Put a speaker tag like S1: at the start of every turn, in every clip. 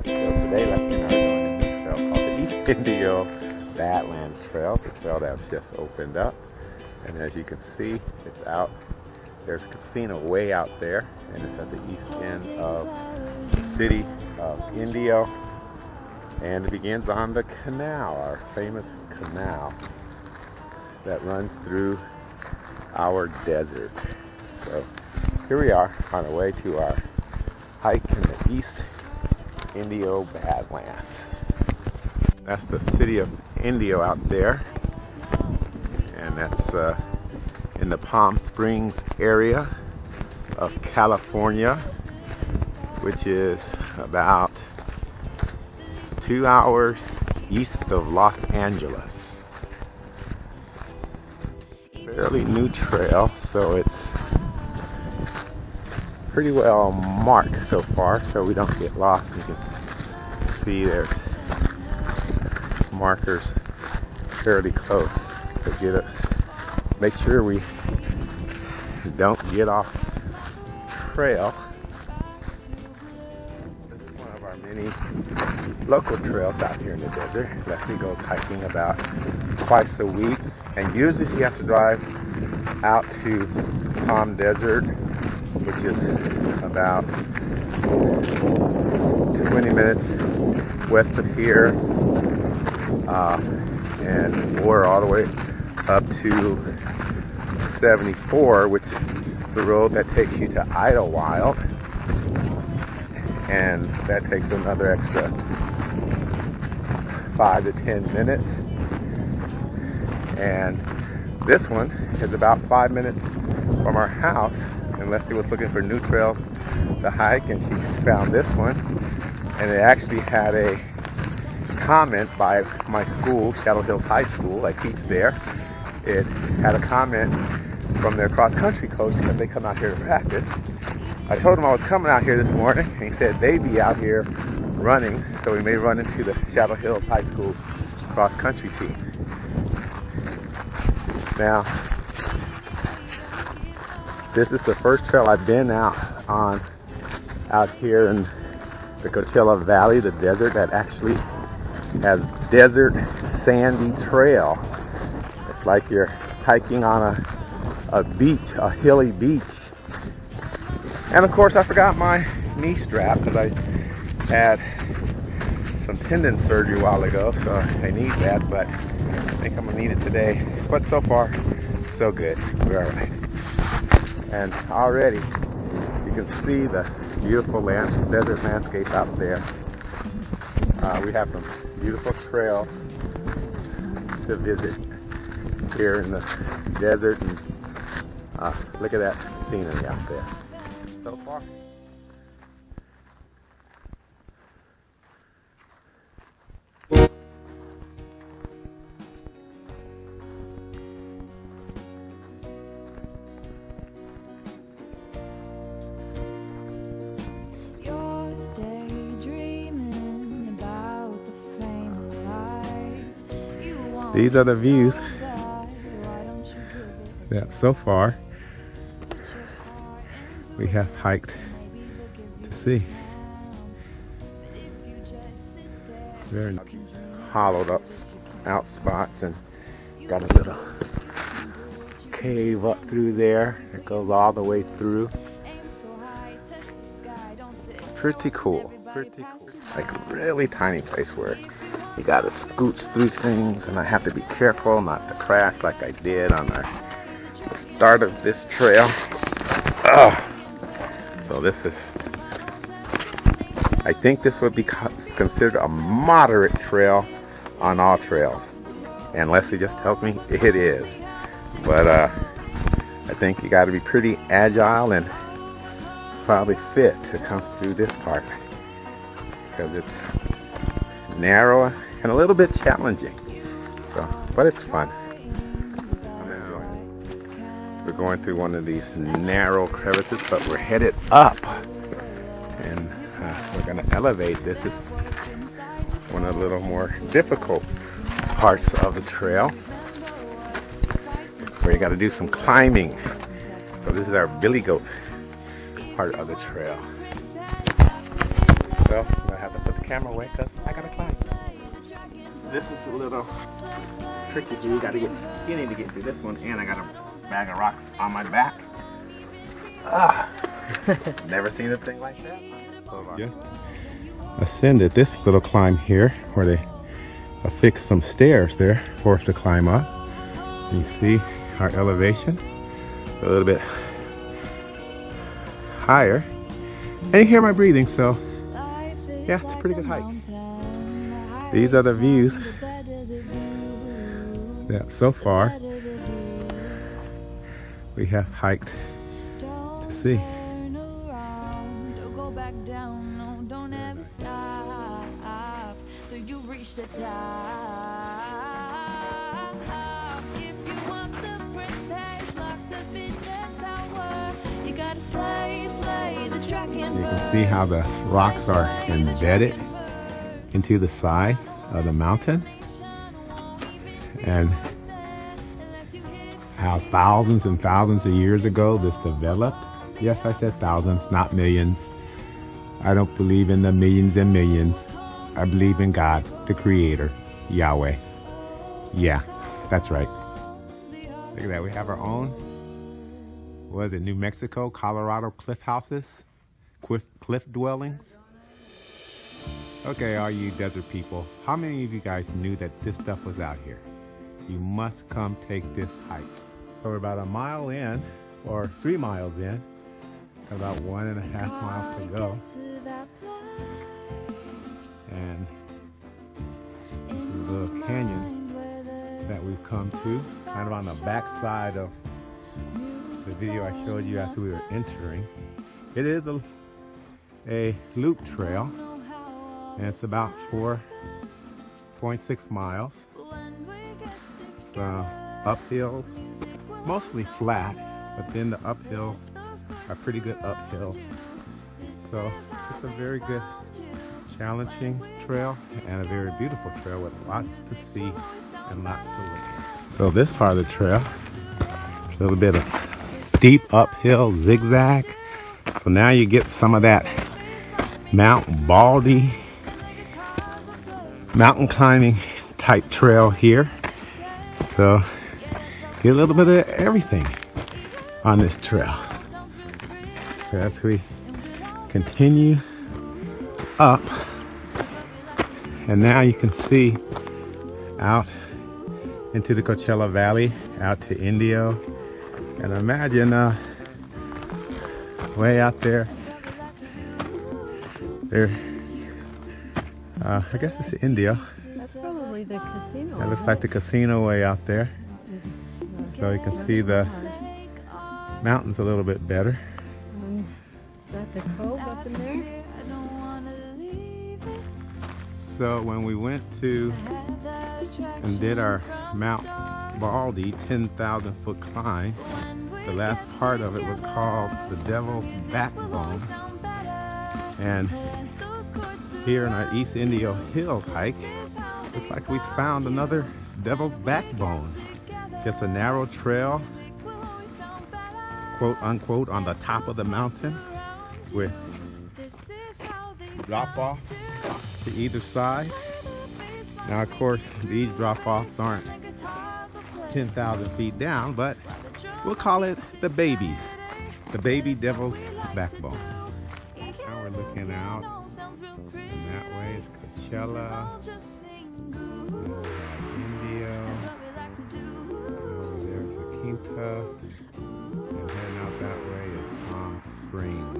S1: So today Leslie and I are doing a new trail called the East Indio Badlands Trail. It's a trail that's just opened up. And as you can see, it's out. There's a casino way out there, and it's at the east end of the city of Indio. And it begins on the canal, our famous canal that runs through our desert. So here we are on our way to our hike in the East Indio Badlands. That's the city of Indio out there, and that's in the Palm Springs area of California, which is about 2 hours east of Los Angeles. Fairly new trail, so it's pretty well marked so far, so we don't get lost. You can see there's markers fairly close to get it. Make sure we don't get off trail. This is one of our many local trails out here in the desert. Leslie goes hiking about twice a week, and usually she has to drive out to Palm Desert, which is about 20 minutes west of here, or all the way up to 74, which is a road that takes you to Idlewild, and that takes another extra 5 to 10 minutes. And this one is about 5 minutes from our house, and Leslie was looking for new trails to hike, and she found this one, and it actually had a comment by my school, Shadow Hills High School. I teach there. It had a comment from their cross-country coach that they come out here to practice. I told him I was coming out here this morning, and he said they'd be out here running, so we may run into the Shadow Hills High School cross-country team. Now, this is the first trail I've been out here in the Coachella Valley, the desert, that actually has desert sandy trail. It's like you're hiking on a beach, a hilly beach. And of course I forgot my knee strap because I had some tendon surgery a while ago, so I need that, but I think I'm gonna need it today. But so far, so good. We're all right. And already you can see the beautiful desert landscape out there. We have some beautiful trails to visit here in the desert, and look at that scenery out there so far. These are the views that so far we have hiked to see. Very hollowed out spots, and got a little cave up through there that goes all the way through. Pretty cool. Like a really tiny place where you gotta scooch through things, and I have to be careful not to crash like I did on the start of this trail. So this is, I think this would be considered a moderate trail on all trails, and Leslie just tells me it is. But I think you got to be pretty agile and probably fit to come through this part, because it's narrow and a little bit challenging. So, but it's fun. We're going through one of these narrow crevices, but we're headed up, and we're going to elevate. This is one of the little more difficult parts of the trail, where you got to do some climbing. So this is our billy goat part of the trail. So I have to put the camera away because I gotta climb. This is a little tricky here. You gotta get skinny to get through this one, and I got a bag of rocks on my back. Never seen a thing like that. Just ascended this little climb here where they affixed some stairs there for us to climb up. You see our elevation a little bit higher, and you hear my breathing, so yeah, it's a pretty good hike. These are the views that so far we have hiked to see. You can see how the rocks are embedded into the sides of the mountain, and how thousands and thousands of years ago this developed. Yes, I said thousands, not millions. I don't believe in the millions and millions. I believe in God, the Creator, Yahweh. Yeah, that's right. Look at that, we have our own, what is it, New Mexico, Colorado cliff houses, cliff dwellings. Okay, all you desert people, how many of you guys knew that this stuff was out here? You must come take this hike. So we're about a mile in, or 3 miles in, about 1.5 miles to go. And this is a little canyon that we've come to, kind of on the back side of the video I showed you after we were entering. It is a loop trail, and it's about 4.6 miles. Uphills, mostly flat, but then the uphills are pretty good uphills. So it's a very good, challenging trail and a very beautiful trail with lots to see and lots to look at. So this part of the trail, a little bit of steep uphill zigzag. So now you get some of that Mount Baldy mountain climbing type trail here. So get a little bit of everything on this trail. So as we continue up, and now you can see out into the Coachella Valley, out to Indio, and imagine way out there, I guess it's Indio.
S2: That's probably the casino.
S1: That looks like the casino way out there. So you can see the mountains a little bit better.
S2: Is that the cove up in there?
S1: So when we went to and did our Mount Baldy 10,000 foot climb, the last part of it was called the Devil's Backbone. And here in our East Indio Hills hike, it's like we found another Devil's Backbone. Just a narrow trail, quote unquote, on the top of the mountain with drop off to either side. Now of course these drop offs aren't 10,000 feet down, but we'll call it the baby Devil's Backbone. Now we're looking out, and that way is Coachella, Indio, over there's the Quinta, and heading out that way is Palm Springs.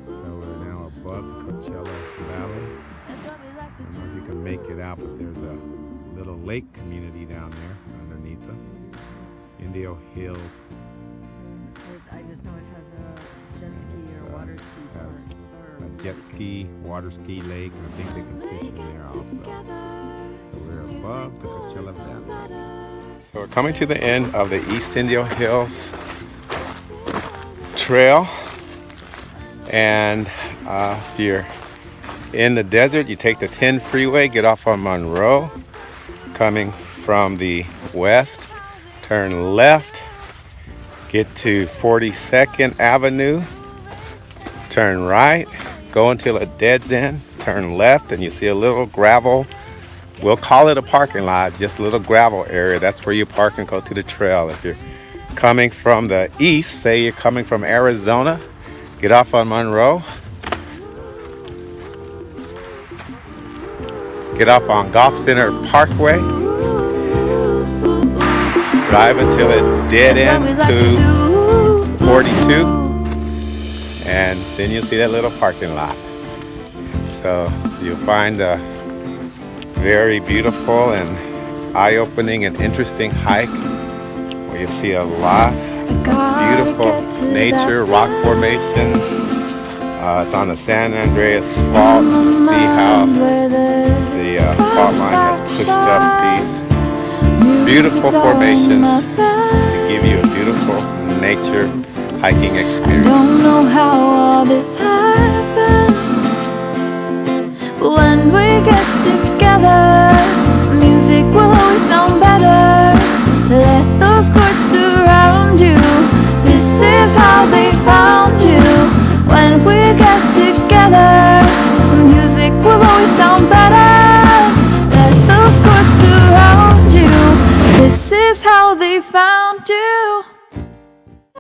S1: So we're now above the Coachella Valley. I don't know if you can make it out, but there's a little lake community down there underneath us. Indio Hills.
S2: I just know it has a jet ski or water ski park.
S1: A jet ski, water ski lake, and I think they can fish in there also. So we're above the Coachella Valley. So we're coming to the end of the East Indio Hills Trail. And if you're in the desert, you take the 10 freeway, get off on Monroe, coming from the west, turn left, get to 42nd Avenue, turn right, go until it deads end turn left and you see a little gravel, we'll call it a parking lot, just a little gravel area. That's where you park and go to the trail. If you're coming from the east, say you're coming from Arizona, get off on Monroe, get off on Golf Center Parkway, drive until it dead end to 42, and then you'll see that little parking lot. So you'll find a very beautiful and eye-opening and interesting hike where you see a lot of beautiful nature, rock formations. It's on the San Andreas Fault. You see how the fault line has pushed up these beautiful formations to give you a beautiful nature hiking experience.
S3: I don't know how all this happened, but when we get together, music will always sound better. Let those chords surround you. This is how they found you. When we get together, music will always sound better. Let those chords surround you. This is how they found you.